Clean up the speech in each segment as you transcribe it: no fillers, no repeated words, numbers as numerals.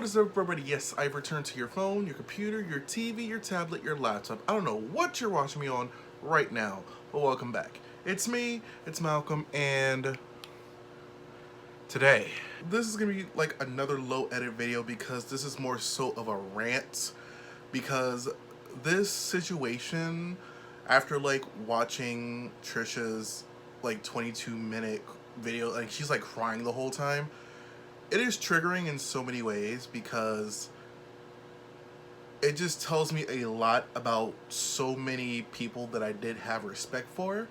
What is up, everybody? Yes, I've returned to your phone, your computer, your TV, your tablet, your laptop. I don't know what you're watching me on right now, but welcome back. It's me, it's Malcolm, and today, this is gonna be like another low edit video because this is more so of a rant, because this situation, after like watching Trisha's like 22-minute video, like she's like crying the whole time, it is triggering in so many ways because it just tells me a lot about so many people that I did have respect for.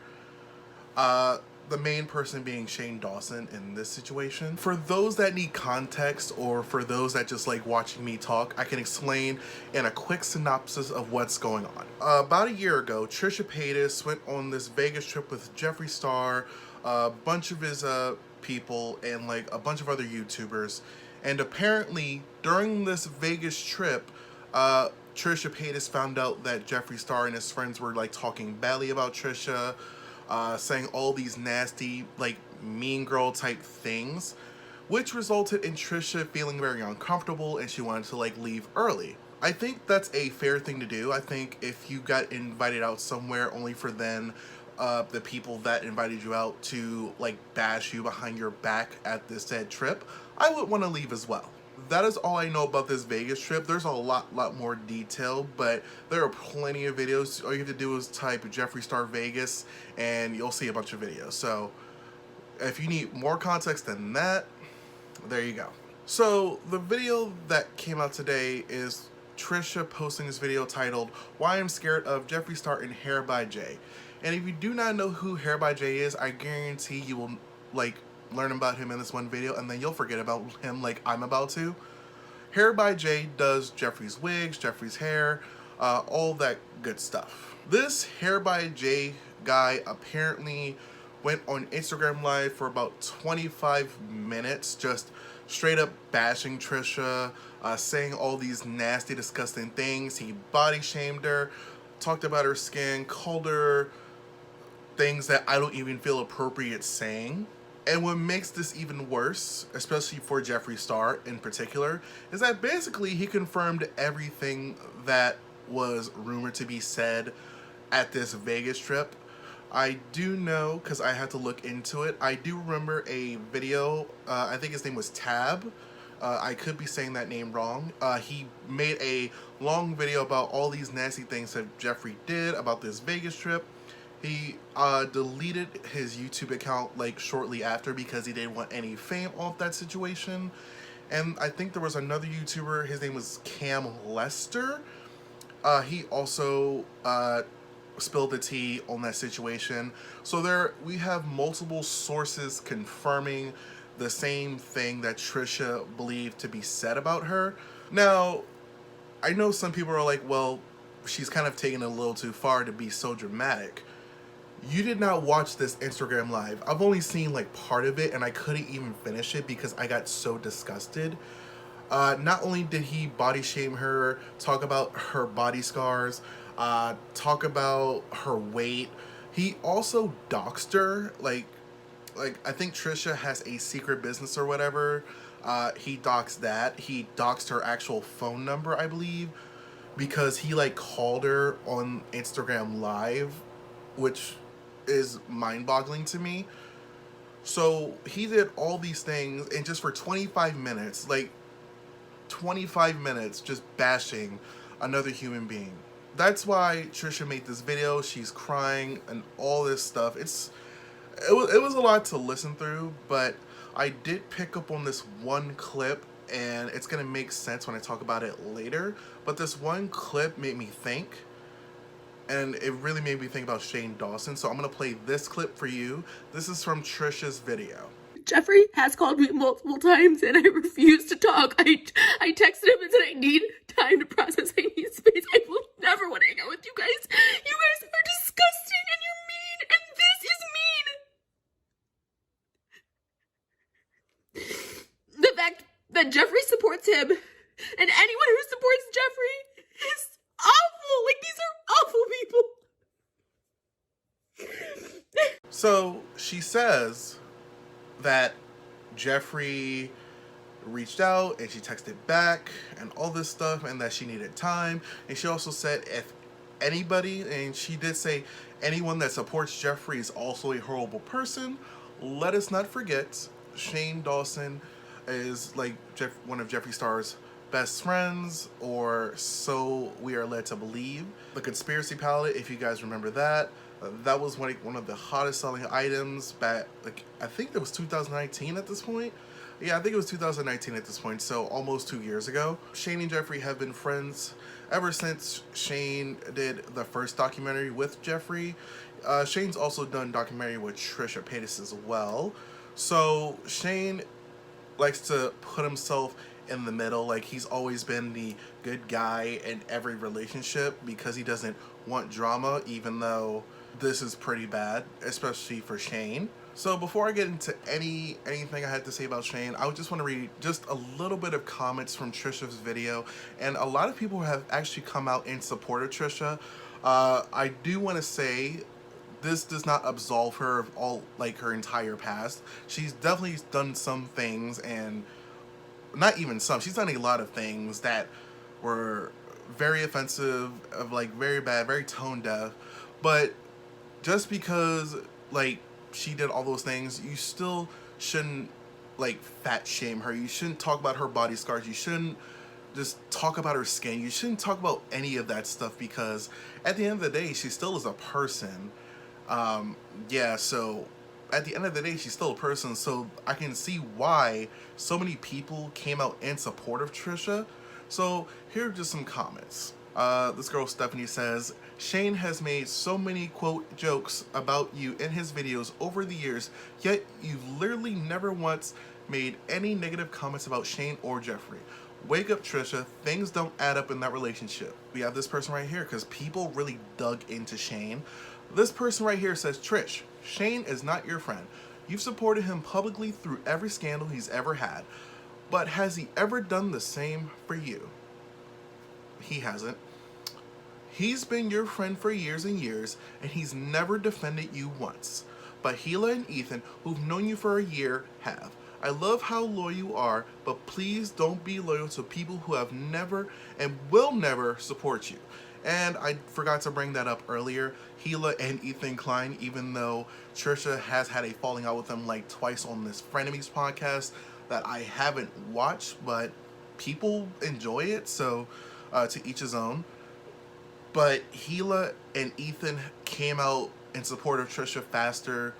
The main person being Shane Dawson in this situation. For those that need context, or for those that just like watching me talk, I can explain in a quick synopsis of what's going on. About a year ago, Trisha Paytas went on this Vegas trip with Jeffree Star, a bunch of his people, and like a bunch of other YouTubers. And apparently during this Vegas trip, Trisha Paytas found out that Jeffree Star and his friends were like talking badly about Trisha, saying all these nasty, like, mean girl type things, which resulted in Trisha feeling very uncomfortable and she wanted to like leave early. I think that's a fair thing to do. I think if you got invited out somewhere only for then the people that invited you out to like bash you behind your back at this said trip, I would want to leave as well. That is all I know about this Vegas trip. There's a lot more detail, but there are plenty of videos. All you have to do is type Jeffree Star Vegas and you'll see a bunch of videos. So if you need more context than that, there you go. So the video that came out today is Trisha posting this video titled "Why I'm Scared of Jeffree Star and HairByJay." And if you do not know who HairByJay is, I guarantee you will like learn about him in this one video and then you'll forget about him like I'm about to. HairByJay does Jeffree's wigs, Jeffree's hair, all that good stuff. This HairByJay guy apparently went on Instagram Live for about 25 minutes just straight up bashing Trisha, saying all these nasty, disgusting things. He body shamed her, talked about her skin, called her things that I don't even feel appropriate saying. And what makes this even worse, especially for Jeffree Star in particular, is that basically he confirmed everything that was rumored to be said at this Vegas trip. I do know, because I had to look into it, I do remember a video, I think his name was Tab. I could be saying that name wrong. He made a long video about all these nasty things that Jeffree did about this Vegas trip. He deleted his YouTube account like shortly after because he didn't want any fame off that situation. And I think there was another YouTuber, his name was Cam Lester. He also spilled the tea on that situation. So there we have multiple sources confirming the same thing that Trisha believed to be said about her. Now, I know some people are like, well, she's kind of taking it a little too far to be so dramatic. You did not watch this Instagram Live. I've only seen like part of it and I couldn't even finish it because I got so disgusted. Not only did he body shame her, talk about her body scars, talk about her weight, he also doxed her. Like I think Trisha has a secret business or whatever. He doxed that. He doxed her actual phone number, I believe, because he like called her on Instagram Live, which is mind-boggling to me. So he did all these things and just for 25 minutes, like 25 minutes just bashing another human being. That's why Trisha made this video. She's crying and all this stuff. It was a lot to listen through, but I did pick up on this one clip and it's gonna make sense when I talk about it later. But this one clip made me think, and it really made me think about Shane Dawson. So I'm going to play this clip for you. This is from Trisha's video. Jeffree has called me multiple times and I refuse to talk. I texted him and said I need time to process. I need space. I will never want to hang out with you guys. You guys are disgusting and you're mean and this is mean. The fact that Jeffree supports him and anyone who supports Jeffree is awful. Like, these are awful people. So she says that Jeffree reached out and she texted back and all this stuff, and that she needed time. And she also said if anybody, and she did say anyone that supports Jeffree is also a horrible person. Let us not forget Shane Dawson is like one of Jeffree Star's best friends, or so we are led to believe. The conspiracy palette, if you guys remember that, that was one of the hottest selling items back, like, I think that was 2019 at this point. Yeah, I think it was 2019 at this point, so almost 2 years ago. Shane and Jeffree have been friends ever since Shane did the first documentary with Jeffree. Shane's also done documentary with Trisha Paytas as well. So Shane likes to put himself in the middle, like he's always been the good guy in every relationship because he doesn't want drama, even though this is pretty bad, especially for Shane. So before I get into anything I had to say about Shane, I just want to read just a little bit of comments from Trisha's video, and a lot of people have actually come out in support of Trisha. I do want to say this does not absolve her of all, like, her entire past. She's definitely done some things, and not even some, she's done a lot of things that were very offensive, of like very bad, very tone deaf. But just because like she did all those things, you still shouldn't like fat shame her. You shouldn't talk about her body scars. You shouldn't just talk about her skin. You shouldn't talk about any of that stuff, because at the end of the day, she still is a person. Yeah, so at the end of the day, she's still a person, so I can see why so many people came out in support of Trisha. So here are just some comments. This girl Stephanie says, Shane has made so many, quote, jokes about you in his videos over the years, yet you've literally never once made any negative comments about Shane or Jeffree. Wake up, Trisha. Things don't add up in that relationship. We have this person right here, because people really dug into Shane. This person right here says, Trish, Shane is not your friend. You've supported him publicly through every scandal he's ever had. But has he ever done the same for you? He hasn't. He's been your friend for years and years, and he's never defended you once. But Hila and Ethan, who've known you for a year, have. I love how loyal you are, but please don't be loyal to people who have never and will never support you. And I forgot to bring that up earlier. Hila and Ethan Klein, even though Trisha has had a falling out with them like twice on this Frenemies podcast that I haven't watched, but people enjoy it, so to each his own. But Hila and Ethan came out in support of Trisha faster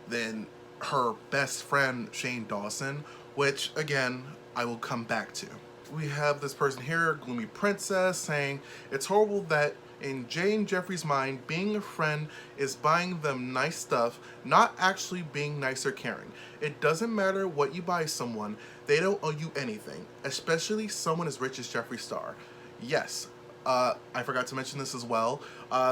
than her best friend Shane Dawson, which again I will come back to. We have this person here, Gloomy Princess, saying it's horrible that in Jay and Jeffree's mind, being a friend is buying them nice stuff, not actually being nice or caring. It doesn't matter what you buy someone, they don't owe you anything, especially someone as rich as Jeffree Star. Yes, I forgot to mention this as well.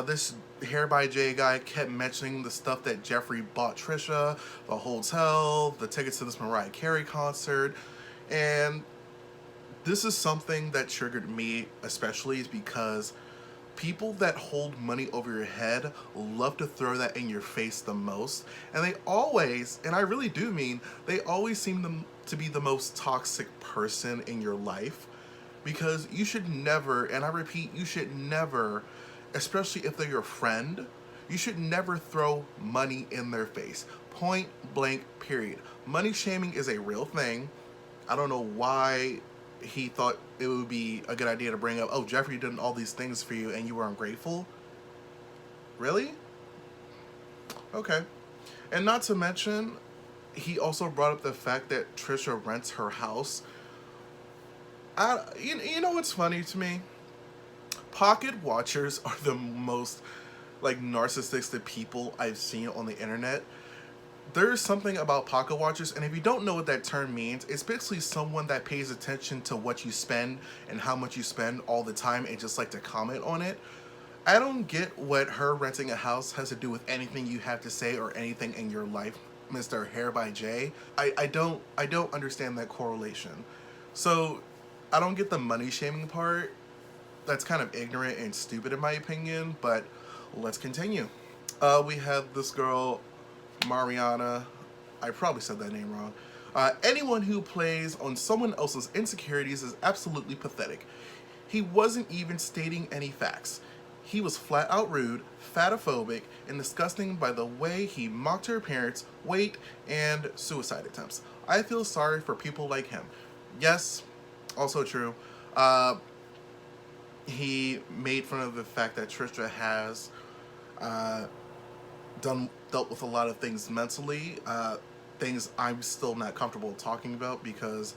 This HairByJay guy kept mentioning the stuff that Jeffree bought Trisha, the hotel, the tickets to this Mariah Carey concert, and this is something that triggered me, especially is because people that hold money over your head love to throw that in your face the most. And they always, and I really do mean, they always seem to be the most toxic person in your life. Because you should never, and I repeat, you should never, especially if they're your friend, you should never throw money in their face. Point blank, period. Money shaming is a real thing. I don't know why he thought it would be a good idea to bring up, oh, Jeffree did all these things for you and you were ungrateful? Really? Okay. And not to mention, he also brought up the fact that Trisha rents her house. You know what's funny to me? Pocket watchers are the most like narcissistic people I've seen on the internet. There's something about pocket watchers, and if you don't know what that term means, it's basically someone that pays attention to what you spend and how much you spend all the time and just like to comment on it. I don't get what her renting a house has to do with anything you have to say or anything in your life, Mr. HairByJay. I don't understand that correlation. So I don't get the money shaming part. That's kind of ignorant and stupid in my opinion, but let's continue. We have this girl, Mariana. I probably said that name wrong. Anyone who plays on someone else's insecurities is absolutely pathetic. He wasn't even stating any facts. He was flat out rude, fatophobic, and disgusting by the way he mocked her appearance, weight, and suicide attempts. I feel sorry for people like him. Yes, also true. He made fun of the fact that Trisha has dealt with a lot of things mentally, things I'm still not comfortable talking about because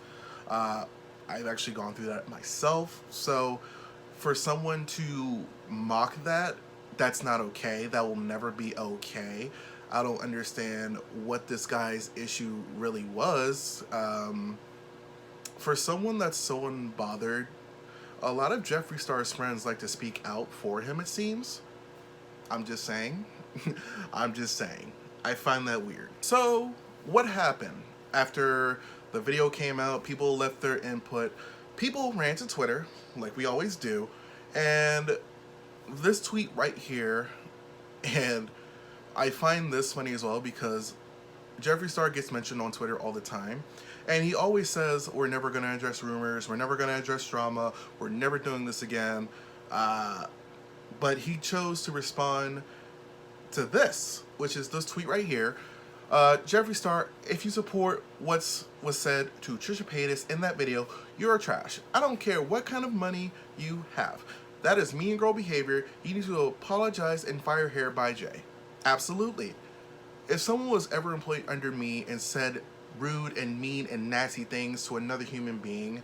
I've actually gone through that myself. So for someone to mock that, that's not okay. That will never be okay. I don't understand what this guy's issue really was. For someone that's so unbothered, a lot of Jeffree Star's friends like to speak out for him, it seems. I'm just saying. I'm just saying. I find that weird. So, what happened? After the video came out, people left their input. People ran to Twitter, like we always do, and this tweet right here, and I find this funny as well because Jeffree Star gets mentioned on Twitter all the time, and he always says, we're never going to address rumors, we're never going to address drama, we're never doing this again, but he chose to respond to this, which is this tweet right here. Jeffree Star, if you support what was said to Trisha Paytas in that video, you're trash. I don't care what kind of money you have. That is mean girl behavior. You need to apologize and fire HairByJay. Absolutely. If someone was ever employed under me and said rude and mean and nasty things to another human being,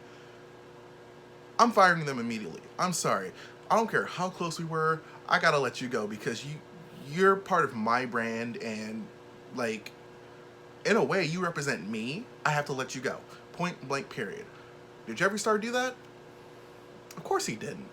I'm firing them immediately. I'm sorry. I don't care how close we were. I gotta let you go because you're part of my brand, and like, in a way, you represent me. I have to let you go. Point blank, period. Did Jeffree Star do that? Of course he didn't.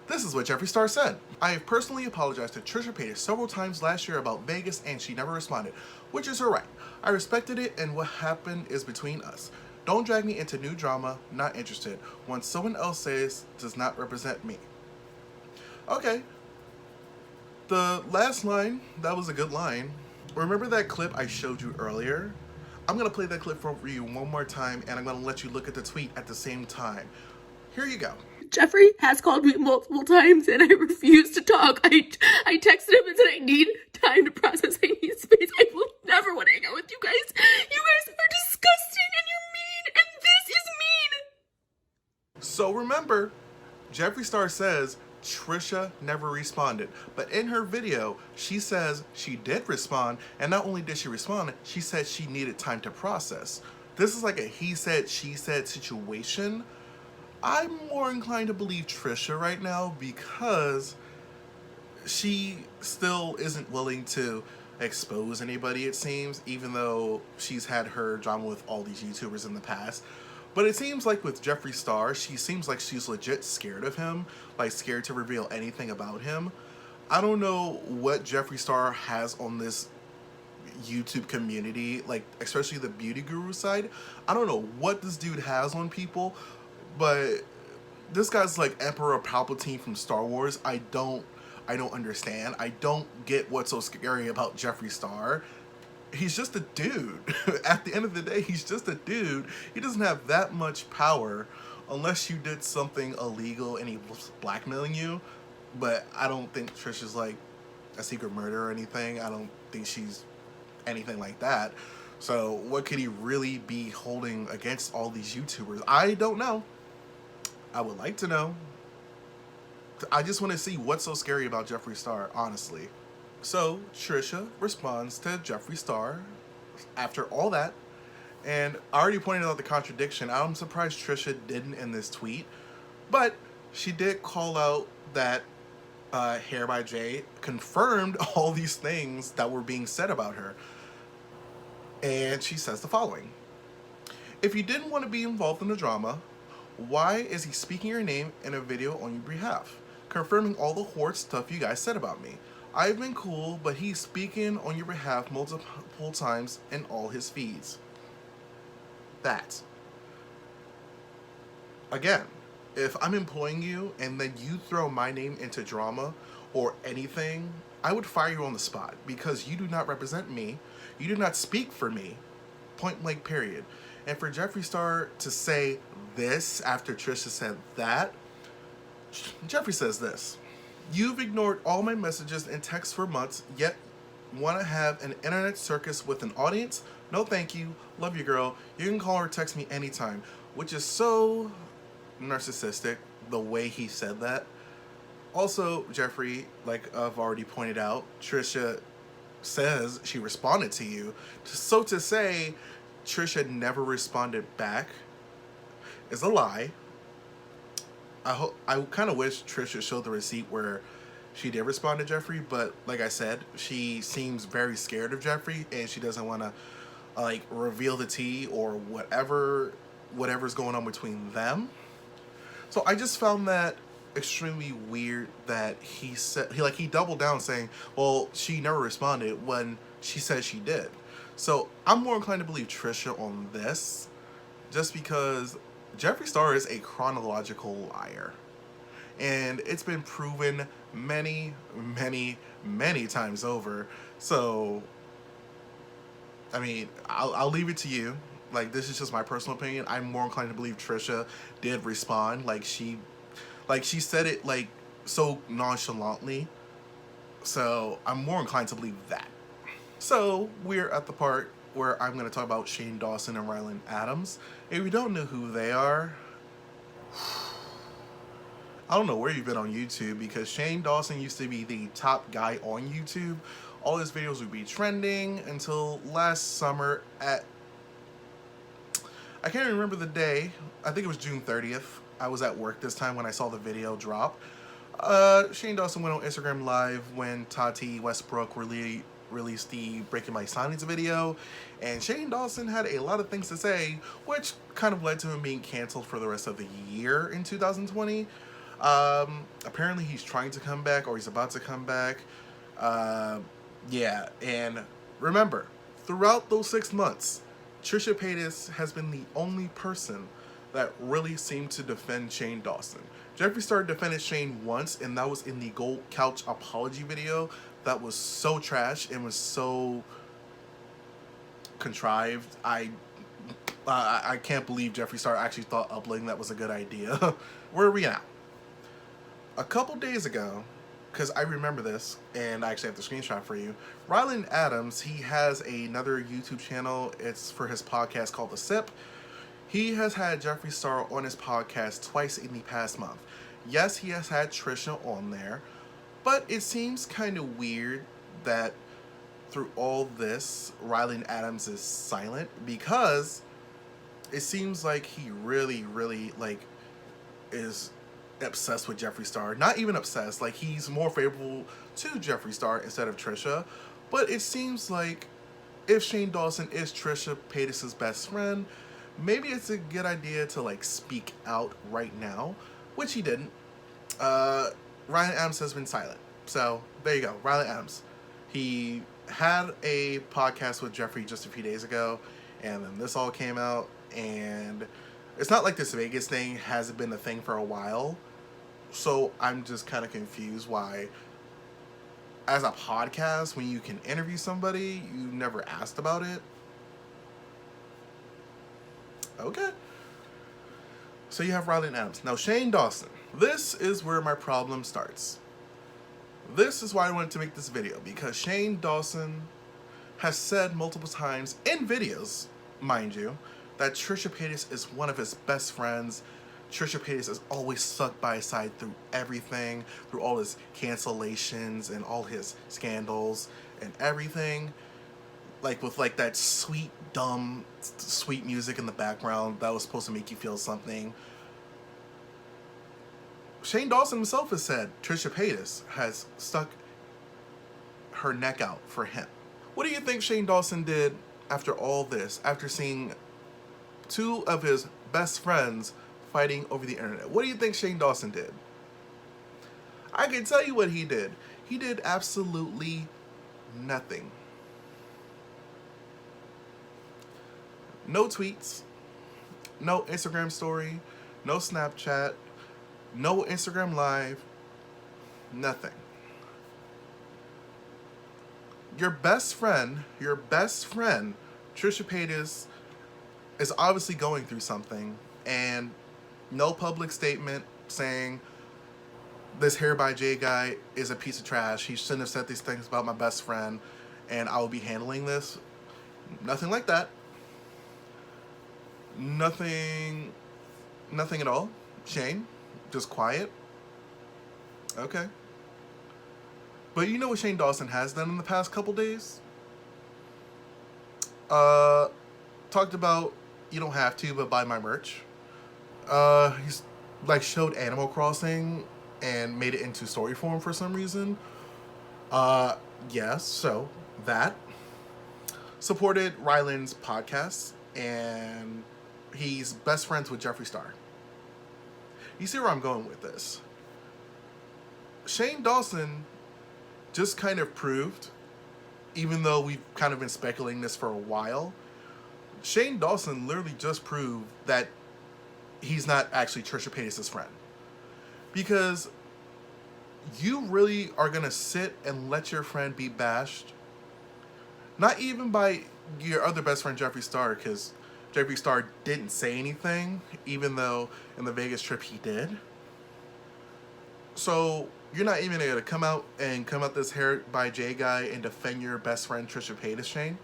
This is what Jeffree Star said. I have personally apologized to Trisha Paytas several times last year about Vegas and she never responded, which is her right. I respected it and what happened is between us. Don't drag me into new drama, not interested. When someone else says does not represent me. Okay. The last line, that was a good line. Remember that clip I showed you earlier? I'm going to play that clip for you one more time and I'm going to let you look at the tweet at the same time. Here you go. Jeffree has called me multiple times and I refuse to talk. I texted him and said I need time to process. I need space. I will never want to hang out with you guys. You guys are disgusting and you're mean and this is mean. So remember, Jeffree Star says Trisha never responded. But in her video, she says she did respond, and not only did she respond, she said she needed time to process. This is like a he said, she said situation. I'm more inclined to believe Trisha right now because she still isn't willing to expose anybody, it seems, even though she's had her drama with all these YouTubers in the past. But it seems like with Jeffree Star, she seems like she's legit scared of him, like scared to reveal anything about him. I don't know what Jeffree Star has on this YouTube community, like especially the beauty guru side. I don't know what this dude has on people, but this guy's like Emperor Palpatine from Star Wars. I don't understand. I don't get what's so scary about Jeffree Star. He's just a dude. At the end of the day, he's just a dude. He doesn't have that much power unless you did something illegal and he was blackmailing you. But I don't think Trisha's like a secret murderer or anything. I don't think she's anything like that. So what could he really be holding against all these YouTubers? I don't know. I would like to know. I just want to see what's so scary about Jeffree Star, honestly. So Trisha responds to Jeffree Star after all that. And I already pointed out the contradiction. I'm surprised Trisha didn't in this tweet. But she did call out that HairByJay confirmed all these things that were being said about her. And she says the following. If you didn't want to be involved in the drama, why is he speaking your name in a video on your behalf? Confirming all the horrid stuff you guys said about me. I've been cool, but he's speaking on your behalf multiple times in all his feeds. That. Again, if I'm employing you and then you throw my name into drama or anything, I would fire you on the spot because you do not represent me. You do not speak for me. Point blank, period. And for Jeffree Star to say this after Trisha said that, Jeffree says this: "You've ignored all my messages and texts for months, yet want to have an internet circus with an audience? No thank you. Love you, girl. You can call or text me anytime." Which is so narcissistic, the way he said that. Also, Jeffree, like I've already pointed out, Trisha says she responded to you. So to say Trisha never responded back is a lie. I kind of wish Trisha showed the receipt where she did respond to Jeffree, but like I said, she seems very scared of Jeffree and she doesn't want to like reveal the tea or whatever's going on between them. So I just found that extremely weird that he doubled down saying, well, she never responded when she said she did. So I'm more inclined to believe Trisha on this, just because Jeffree Star is a chronological liar. And it's been proven many, many, many times over. So, I mean, I'll leave it to you. Like, this is just my personal opinion. I'm more inclined to believe Trisha did respond. Like she said it, like, so nonchalantly. So, I'm more inclined to believe that. So, we're at the part where I'm going to talk about Shane Dawson and Ryland Adams. If you don't know who they are, I don't know where you've been on YouTube, because Shane Dawson used to be the top guy on YouTube. All his videos would be trending until last summer at, I can't remember the day. I think it was June 30th. I was at work this time when I saw the video drop. Shane Dawson went on Instagram Live when Tati Westbrook released the Breaking My Silence video, and Shane Dawson had a lot of things to say, which kind of led to him being canceled for the rest of the year in 2020. Apparently he's trying to come back, or he's about to come back. Yeah, and remember, throughout those 6 months, Trisha Paytas has been the only person that really seemed to defend Shane Dawson. Jeffree Star defended Shane once, and that was in the Gold Couch apology video. That was so trash and was so contrived. I can't believe Jeffree Star actually thought uploading that was a good idea. Where are we now? A couple days ago, because I remember this, and I actually have the screenshot for you, Ryland Adams, he has another YouTube channel. It's for his podcast called The Sip. He has had Jeffree Star on his podcast twice in the past month. Yes, he has had Trisha on there, but it seems kind of weird that through all this, Ryland Adams is silent, because it seems like he really, really, like, is obsessed with Jeffree Star. Not even obsessed, like, he's more favorable to Jeffree Star instead of Trisha. But it seems like if Shane Dawson is Trisha Paytas' best friend, maybe it's a good idea to, like, speak out right now, which he didn't. Ryland Adams has been silent. So, there you go. Ryland Adams. He had a podcast with Jeffree just a few days ago, and then this all came out, and it's not like this Vegas thing hasn't been a thing for a while. So I'm just kind of confused why, as a podcast, when you can interview somebody, you never asked about it. Okay. So you have Ryland Adams. Now, Shane Dawson. This is where my problem starts. This is why I wanted to make this video, because Shane Dawson has said multiple times in videos, mind you, that Trisha Paytas is one of his best friends. Trisha Paytas has always stuck by his side through everything, through all his cancellations and all his scandals and everything. Like, with, like, that sweet, dumb, sweet music in the background that was supposed to make you feel something. Shane Dawson himself has said Trisha Paytas has stuck her neck out for him. What do you think Shane Dawson did after all this, after seeing two of his best friends fighting over the internet? What do you think Shane Dawson did? I can tell you what he did. He did absolutely nothing. No tweets, no Instagram story, no Snapchat, no Instagram Live, nothing. Your best friend, Trisha Paytas, is obviously going through something, and no public statement saying this HairByJay guy is a piece of trash. He shouldn't have said these things about my best friend, and I will be handling this. Nothing like that. Nothing at all. Shane, just quiet. Okay. But you know what Shane Dawson has done in the past couple days? Talked about you don't have to, but buy my merch. He's like showed Animal Crossing and made it into story form for some reason. Yes, so that. Supported Ryland's podcast, and he's best friends with Jeffree Star. You see where I'm going with this? Shane Dawson just kind of proved, even though we've kind of been speculating this for a while, Shane Dawson literally just proved that he's not actually Trisha Paytas' friend. Because you really are going to sit and let your friend be bashed? Not even by your other best friend, Jeffree Star, because Jeffree Star didn't say anything, even though in the Vegas trip he did. So you're not even going to come out this HairByJay guy and defend your best friend, Trisha Paytas, Shane?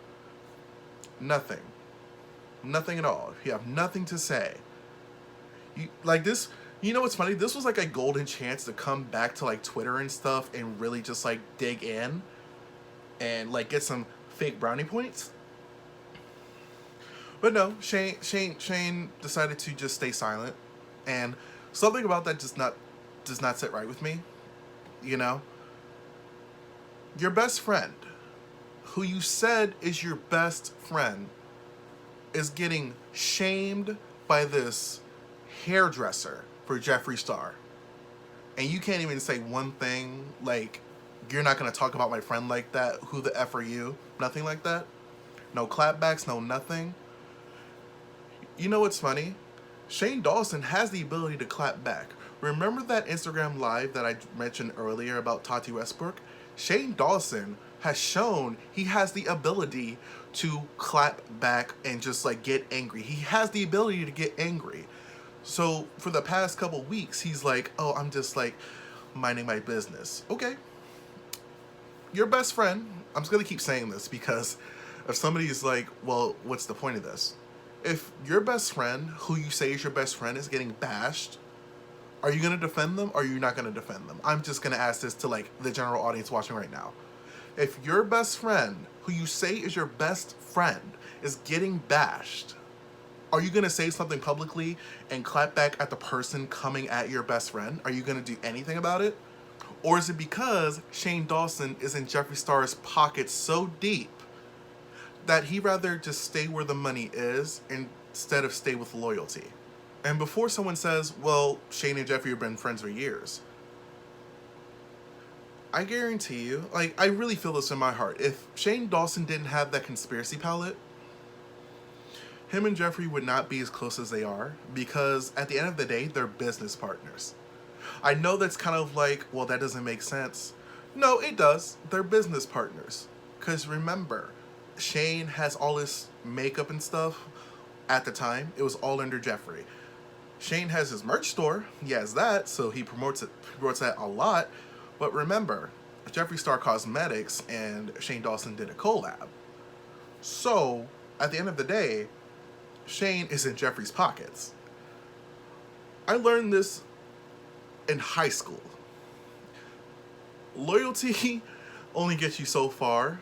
Nothing. Nothing at all. You have nothing to say. You know what's funny? This was like a golden chance to come back to like Twitter and stuff and really just like dig in and like get some fake brownie points. But no, Shane decided to just stay silent, and something about that does not sit right with me. You know, your best friend, who you said is your best friend, is getting shamed by this hairdresser for Jeffree Star, and you can't even say one thing like, you're not going to talk about my friend like that, who the F are you? Nothing like that. No clapbacks, no nothing. You know what's funny? Shane Dawson has the ability to clap back. Remember that Instagram live that I mentioned earlier about Tati Westbrook? Shane Dawson has shown he has the ability to clap back and just like get angry. He has the ability to get angry. So for the past couple weeks, he's like, oh, I'm just like minding my business. Okay. Your best friend, I'm just going to keep saying this because if somebody's like, well, what's the point of this? If your best friend, who you say is your best friend, is getting bashed, are you going to defend them or are you not going to defend them? I'm just going to ask this to like the general audience watching right now. If your best friend, who you say is your best friend, is getting bashed, are you going to say something publicly and clap back at the person coming at your best friend? Are you going to do anything about it? Or is it because Shane Dawson is in Jeffree Star's pocket so deep that he'd rather just stay where the money is instead of stay with loyalty? And before someone says, well, Shane and Jeffree have been friends for years, I guarantee you, like, I really feel this in my heart. If Shane Dawson didn't have that conspiracy palette, him and Jeffree would not be as close as they are, because at the end of the day, they're business partners. I know that's kind of like, well, that doesn't make sense. No, it does. They're business partners. Because remember, Shane has all his makeup and stuff at the time. It was all under Jeffree. Shane has his merch store. He has that, so he promotes that a lot. But remember, Jeffree Star Cosmetics and Shane Dawson did a collab. So, at the end of the day, Shane is in Jeffree's pockets. I learned this in high school. Loyalty only gets you so far,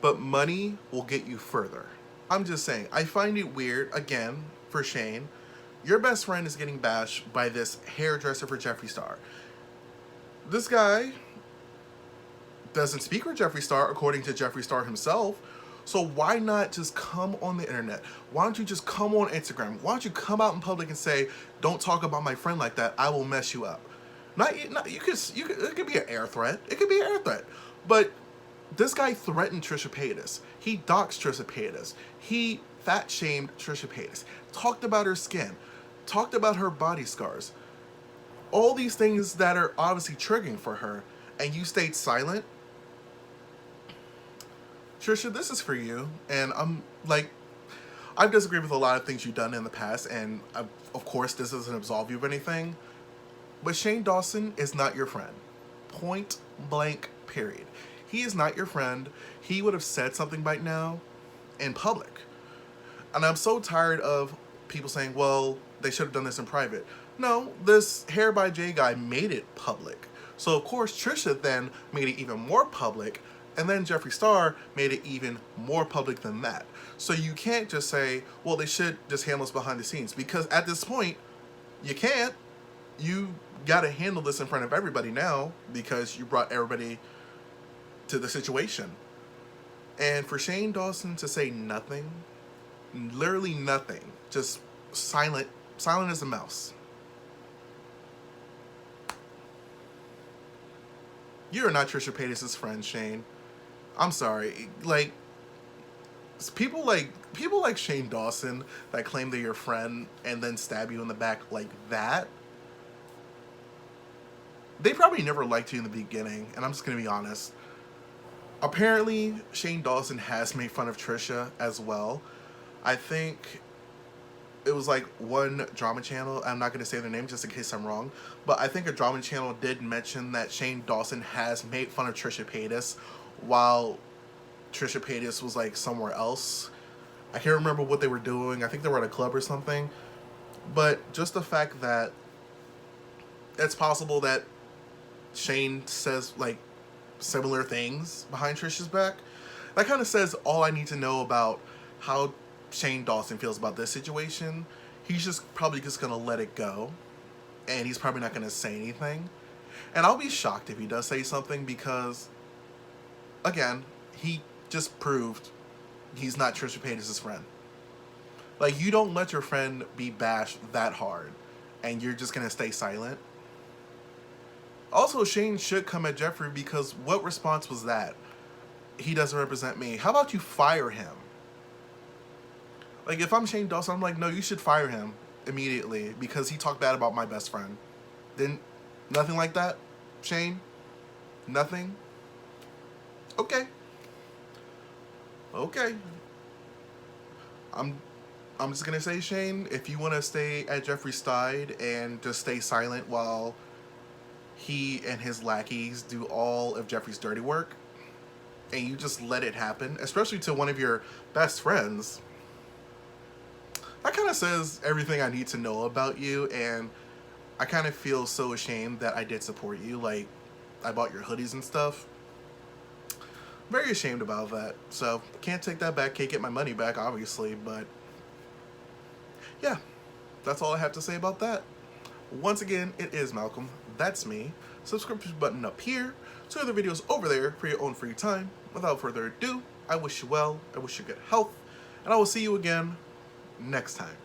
but money will get you further. I'm just saying, I find it weird, again, for Shane. Your best friend is getting bashed by this hairdresser for Jeffree Star. This guy doesn't speak for Jeffree Star, according to Jeffree Star himself. So why not just come on the internet? Why don't you just come on Instagram? Why don't you come out in public and say, don't talk about my friend like that, I will mess you up. It could be an air threat. It could be an air threat. But this guy threatened Trisha Paytas. He doxed Trisha Paytas. He fat shamed Trisha Paytas. Talked about her skin. Talked about her body scars. All these things that are obviously triggering for her, and you stayed silent. Trisha, this is for you. And I'm like, I've disagreed with a lot of things you've done in the past, and of course this doesn't absolve you of anything, but Shane Dawson is not your friend. Point blank, period. He is not your friend. He would have said something right now in public. And I'm so tired of people saying, well, they should have done this in private. No, this HairByJay guy made it public. So of course Trisha then made it even more public, and then Jeffree Star made it even more public than that. So you can't just say, well, they should just handle this behind the scenes, because at this point, you can't. You gotta handle this in front of everybody now, because you brought everybody to the situation. And for Shane Dawson to say nothing, literally nothing, just silent as a mouse. You're not Trisha Paytas' friend, Shane. I'm sorry. Like, people like Shane Dawson that claim they're your friend and then stab you in the back like that, they probably never liked you in the beginning, and I'm just gonna be honest. Apparently, Shane Dawson has made fun of Trisha as well. I think it was like one drama channel, I'm not going to say their name just in case I'm wrong, but I think a drama channel did mention that Shane Dawson has made fun of Trisha Paytas while Trisha Paytas was like somewhere else. I can't remember what they were doing. I think they were at a club or something. But just the fact that it's possible that Shane says like similar things behind Trisha's back, that kind of says all I need to know about how Shane Dawson feels about this situation. He's just probably just gonna let it go, and he's probably not gonna say anything. And I'll be shocked if he does say something, because again, he just proved he's not Trisha Paytas' friend. Like, you don't let your friend be bashed that hard and you're just gonna stay silent. Also, Shane should come at Jeffree, because what response was that? He doesn't represent me. How about you fire him? Like, if I'm Shane Dawson, I'm like, no, you should fire him immediately because he talked bad about my best friend. Then, nothing like that, Shane? Nothing? Okay. Okay. I'm just gonna say, Shane, if you want to stay at Jeffree's side and just stay silent while he and his lackeys do all of Jeffree's dirty work, and you just let it happen, especially to one of your best friends, that kind of says everything I need to know about you. And I kind of feel so ashamed that I did support you. Like, I bought your hoodies and stuff. Very ashamed about that. So, can't take that back. Can't get my money back, obviously. But, yeah. That's all I have to say about that. Once again, it is Malcolm. That's me. Subscription button up here. 2 other videos over there for your own free time. Without further ado, I wish you well. I wish you good health. And I will see you again next time.